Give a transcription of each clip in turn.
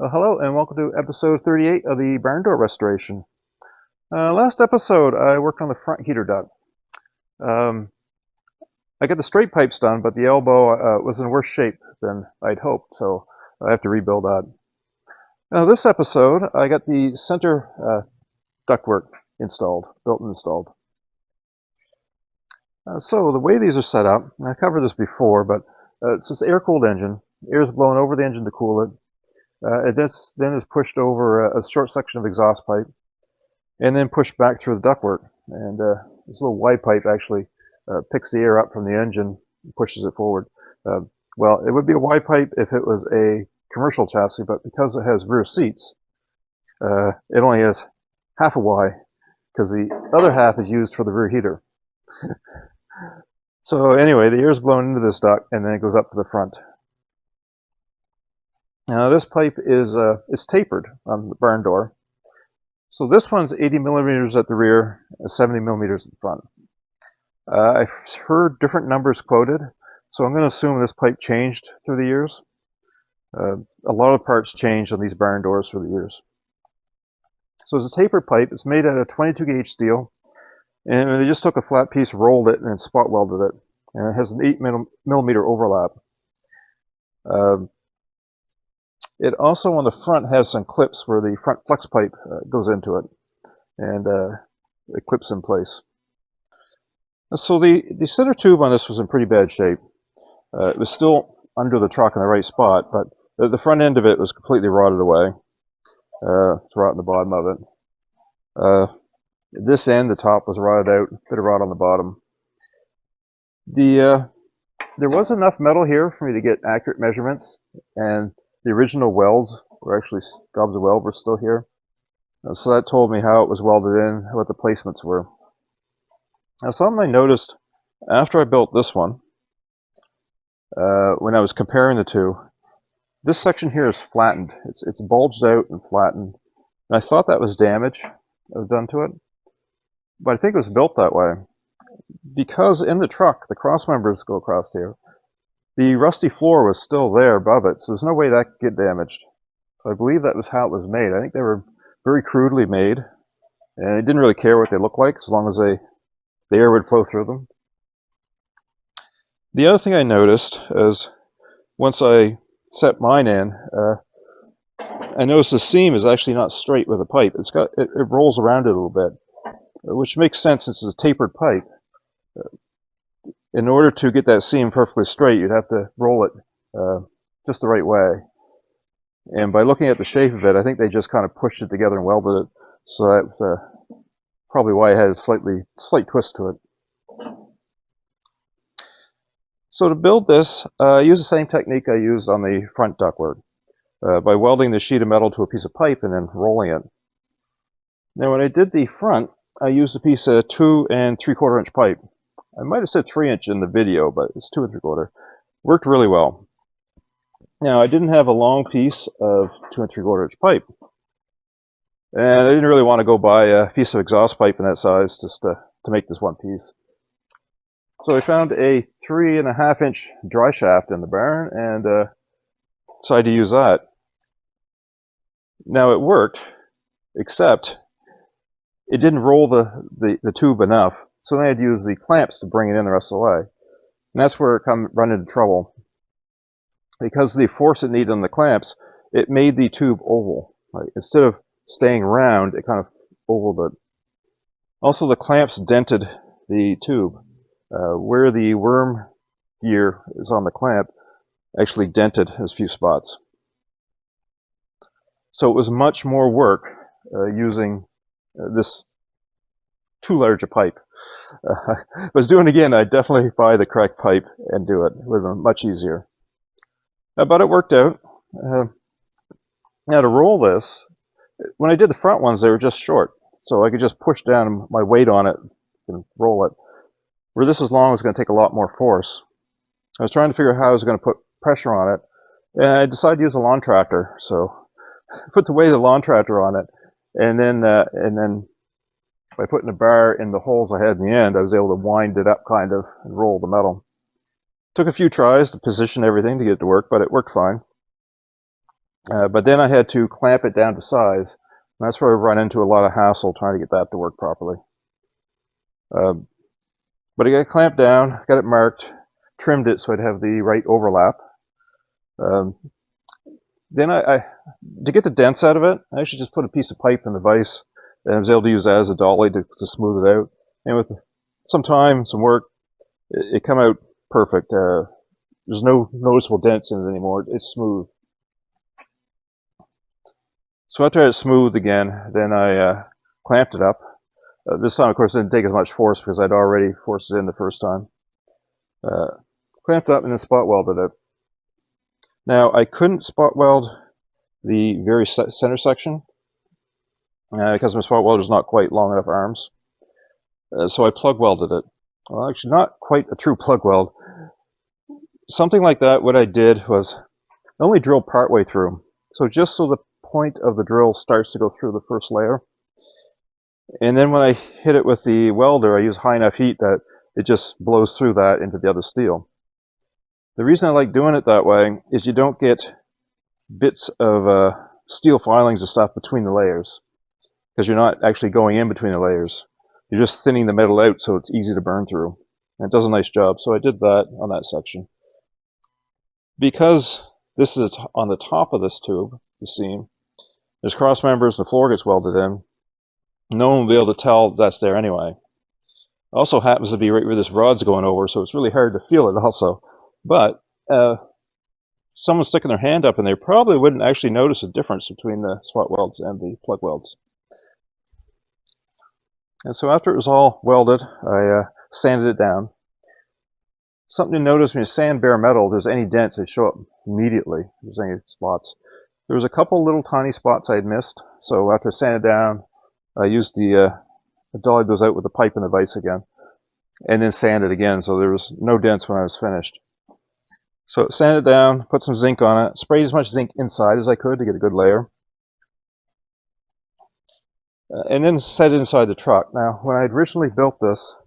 Hello and welcome to episode 38 of the Barndoor restoration. Last episode I worked on the front heater duct. I got the straight pipes done, but the elbow was in worse shape than I'd hoped, so I have to rebuild that. Now this episode I got the center ductwork built and installed. So the way these are set up, I covered this before, but it's this air-cooled engine. Air is blown over the engine to cool it. This then is pushed over a short section of exhaust pipe and then pushed back through the ductwork. And this little wide pipe actually picks the air up from the engine and pushes it forward. Well, it would be a wide pipe if it was a commercial chassis, but because it has rear seats, it only has half a Y because the other half is used for the rear heater. So anyway, the air is blown into this duct and then it goes up to the front. Now this pipe is tapered on the Barndoor. So this one's 80 millimeters at the rear and 70 millimeters at the front. I've heard different numbers quoted, so I'm going to assume this pipe changed through the years. A lot of parts changed on these Barndoors through the years. So it's a tapered pipe. It's made out of 22 gauge steel, and they just took a flat piece, rolled it, and spot welded it. And it has an 8 millimeter overlap. It also on the front has some clips where the front flex pipe goes into it, and it clips in place. So the center tube on this was in pretty bad shape. It was still under the truck in the right spot, but the front end of it was completely rotted away. It's rot in the bottom of it. This end, the top was rotted out, a bit of rot on the bottom. There was enough metal here for me to get accurate measurements, and the original welds were actually, gobs of weld were still here. So that told me how it was welded in, what the placements were. Now something I noticed after I built this one, when I was comparing the two, this section here is flattened. It's bulged out and flattened. And I thought that was damage that was done to it, but I think it was built that way. Because in the truck, the cross members go across here, the rusty floor was still there above it, so there's no way that could get damaged. So I believe that was how it was made. I think they were very crudely made, and it didn't really care what they looked like as long as the air would flow through them. The other thing I noticed is once I set mine in, I noticed the seam is actually not straight with the pipe. It rolls around it a little bit, which makes sense since it's a tapered pipe. In order to get that seam perfectly straight, you'd have to roll it just the right way. And by looking at the shape of it, I think they just kind of pushed it together and welded it. So that's probably why it has a slight twist to it. So to build this, I used the same technique I used on the front ductwork, by welding the sheet of metal to a piece of pipe and then rolling it. Now when I did the front, I used a piece of 2 3/4 inch pipe. I might have said 3 inch in the video, but it's 2 3/4. Worked really well. Now, I didn't have a long piece of 2 3/4 inch pipe. And I didn't really want to go buy a piece of exhaust pipe in that size just to make this one piece. So I found a 3.5 inch dry shaft in the barn and decided to use that. Now, it worked, except it didn't roll the tube enough. So then I had to use the clamps to bring it in the rest of the way. And that's where it run into trouble. Because of the force it needed on the clamps, it made the tube oval. Right? Instead of staying round, it kind of ovaled it. Also, the clamps dented the tube. Where the worm gear is on the clamp, actually dented a few spots. So it was much more work using this too large a pipe. If I was doing it again, I'd definitely buy the correct pipe and do it. It would have been much easier. But it worked out. Now to roll this, when I did the front ones, they were just short. So I could just push down my weight on it and roll it. Where this is long, it's going to take a lot more force. I was trying to figure out how I was going to put pressure on it. And I decided to use a lawn tractor. So I put the weight of the lawn tractor on it. And then by putting a bar in the holes I had in the end, I was able to wind it up kind of and roll the metal. Took a few tries to position everything to get it to work, but it worked fine. But then I had to clamp it down to size. And that's where I run into a lot of hassle trying to get that to work properly. But I got it clamped down, got it marked, trimmed it so I'd have the right overlap. Then to get the dents out of it, I actually just put a piece of pipe in the vise, and I was able to use that as a dolly to smooth it out. And with some time, some work, it came out perfect. There's no noticeable dents in it anymore. It's smooth. So after I had it smooth again, then I clamped it up. This time, of course, it didn't take as much force because I'd already forced it in the first time. Clamped up and then spot welded it. Now, I couldn't spot weld the very center section because my spot welder is not quite long enough arms. So I plug welded it. Well, actually, not quite a true plug weld. Something like that, what I did was I only drilled partway through. So just so the point of the drill starts to go through the first layer. And then when I hit it with the welder, I use high enough heat that it just blows through that into the other steel. The reason I like doing it that way is you don't get bits of steel filings and stuff between the layers because you're not actually going in between the layers. You're just thinning the metal out so it's easy to burn through. And it does a nice job. So I did that on that section. Because this is on the top of this tube, the seam, there's cross members and the floor gets welded in. No one will be able to tell that's there anyway. It also happens to be right where this rod's going over, so it's really hard to feel it also. But someone sticking their hand up in there probably wouldn't actually notice a difference between the spot welds and the plug welds. And so after it was all welded, I sanded it down. Something to notice when you sand bare metal, if there's any dents, they show up immediately. If there's any spots. There was a couple little tiny spots I had missed, so after I sanded down, I used the dolly goes out with the pipe in the vise again, and then sanded again, so there was no dents when I was finished. So sanded it down, put some zinc on it, sprayed as much zinc inside as I could to get a good layer, and then set it inside the truck. Now, when I originally built this,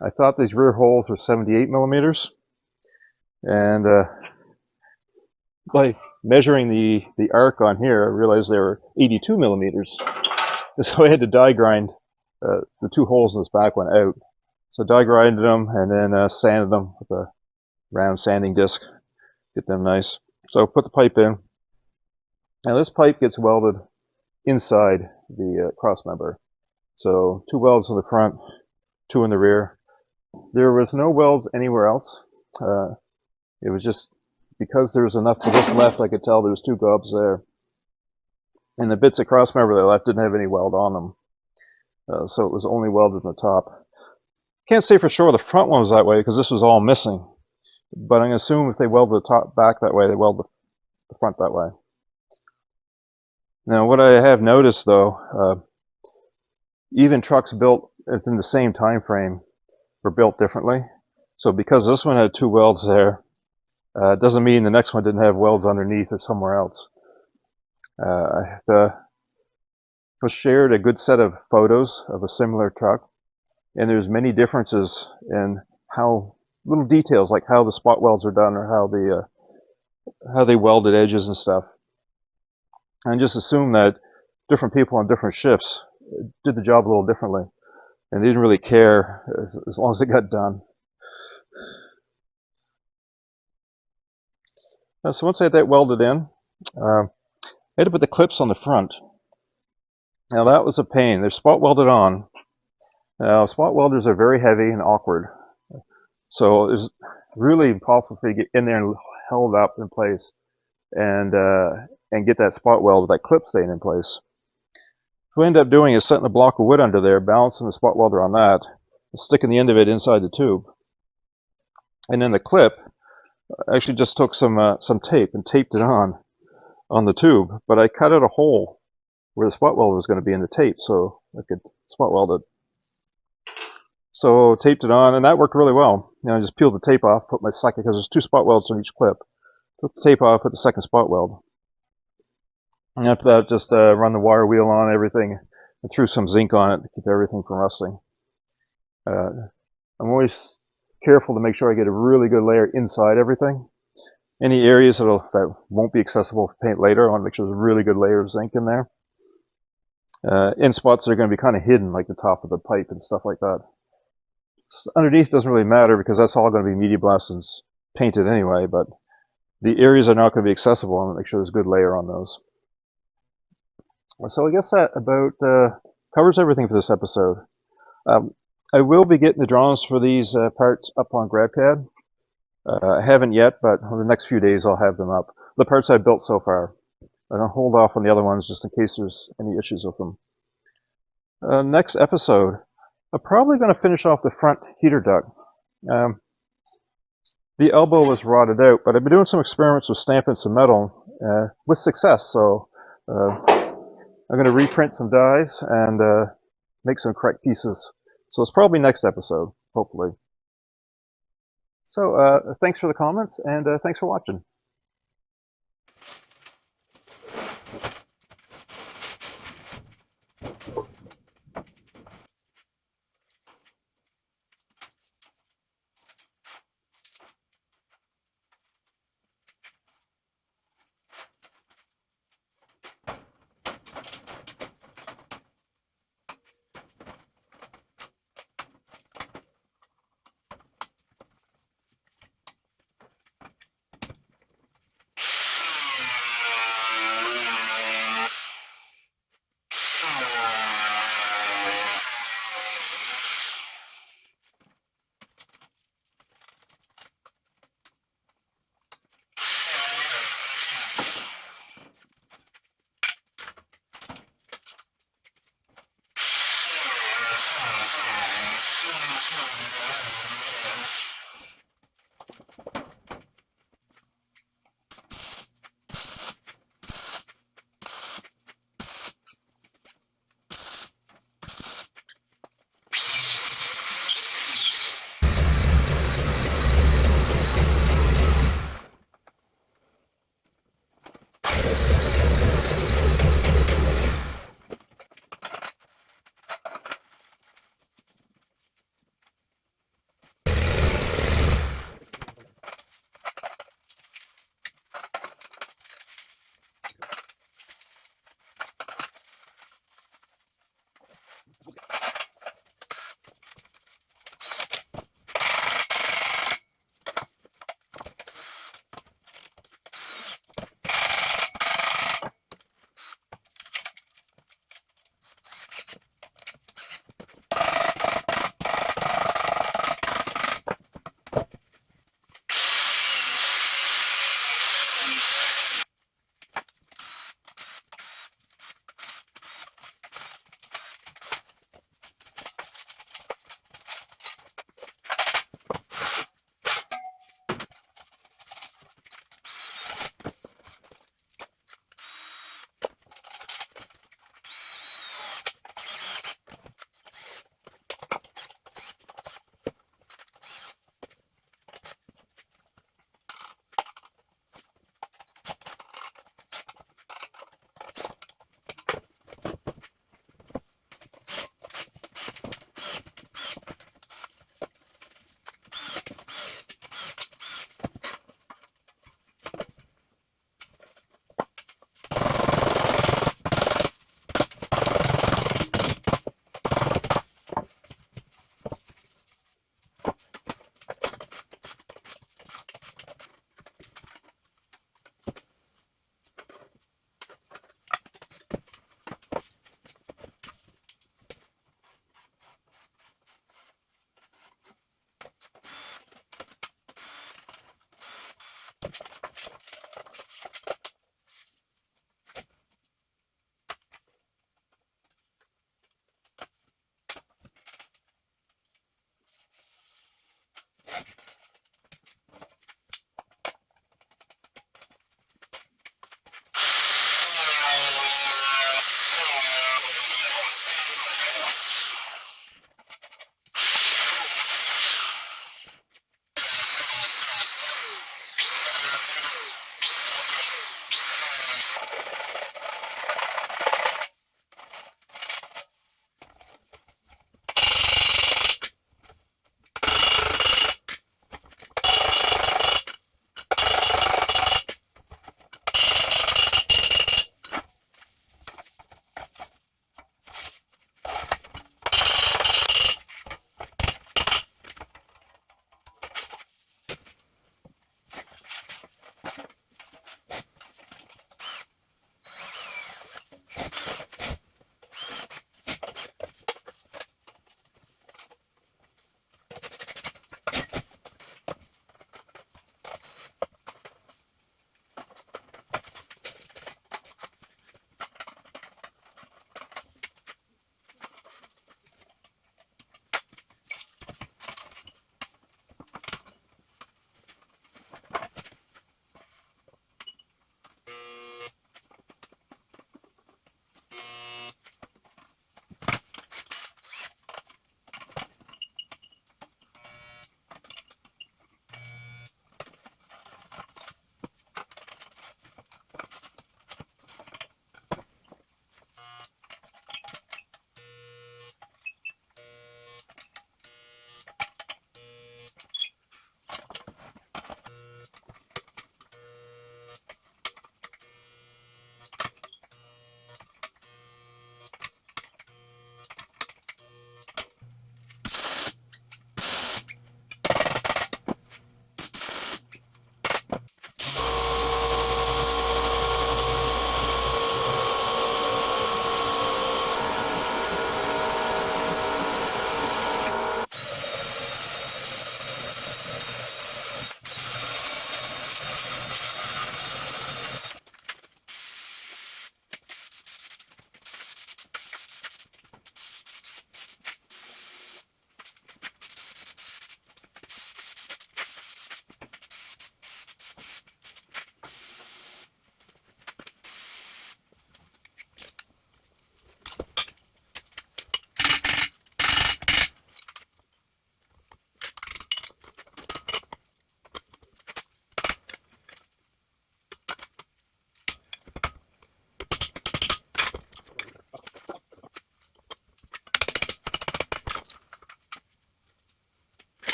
I thought these rear holes were 78 millimeters, and by measuring the arc on here, I realized they were 82 millimeters. So I had to die grind the two holes in this back one out. So die grinded them and then sanded them with a round sanding disc, get them nice. So put the pipe in. Now this pipe gets welded inside the cross member. So 2 welds in the front, 2 in the rear. There was no welds anywhere else. It was just because there was enough for this left, I could tell there was 2 gobs there. And the bits of cross member that left didn't have any weld on them. So it was only welded in the top. Can't say for sure the front one was that way because this was all missing. But I'm going to assume if they weld the top back that way, they weld the front that way. Now what I have noticed though, even trucks built within the same time frame were built differently. So because this one had 2 welds there, doesn't mean the next one didn't have welds underneath or somewhere else. I was shared a good set of photos of a similar truck, and there's many differences in how little details like how the spot welds are done or how they welded edges and stuff. And just assume that different people on different shifts did the job a little differently, and they didn't really care as long as it got done. So once I had that welded in, I had to put the clips on the front. Now that was a pain. They're spot welded on. Now spot welders are very heavy and awkward. So it's really impossible for you to get in there and held up in place and get that spot weld with that clip staying in place. What I end up doing is setting a block of wood under there, balancing the spot welder on that, and sticking the end of it inside the tube. And then the clip, I actually just took some tape and taped it on the tube, but I cut out a hole where the spot welder was going to be in the tape so I could spot weld it. So taped it on, and that worked really well. I just peeled the tape off, put my second, because there's 2 spot welds on each clip. Took the tape off, put the second spot weld. And after that, just run the wire wheel on everything and threw some zinc on it to keep everything from rusting. I'm always careful to make sure I get a really good layer inside everything. Any areas that won't be accessible for paint later, I want to make sure there's a really good layer of zinc in there. In spots that are going to be kind of hidden, like the top of the pipe and stuff like that. Underneath doesn't really matter because that's all going to be media blasts and painted anyway, but the areas are not going to be accessible. I want to make sure there's a good layer on those. So I guess that about covers everything for this episode. I will be getting the drawings for these parts up on GrabCAD. I haven't yet, but in the next few days I'll have them up. The parts I've built so far. I'm going to hold off on the other ones just in case there's any issues with them. Next episode, I'm probably going to finish off the front heater duct. The elbow was rotted out, but I've been doing some experiments with stamping some metal with success. So I'm going to reprint some dies and make some correct pieces. So it's probably next episode, hopefully. So thanks for the comments, and thanks for watching.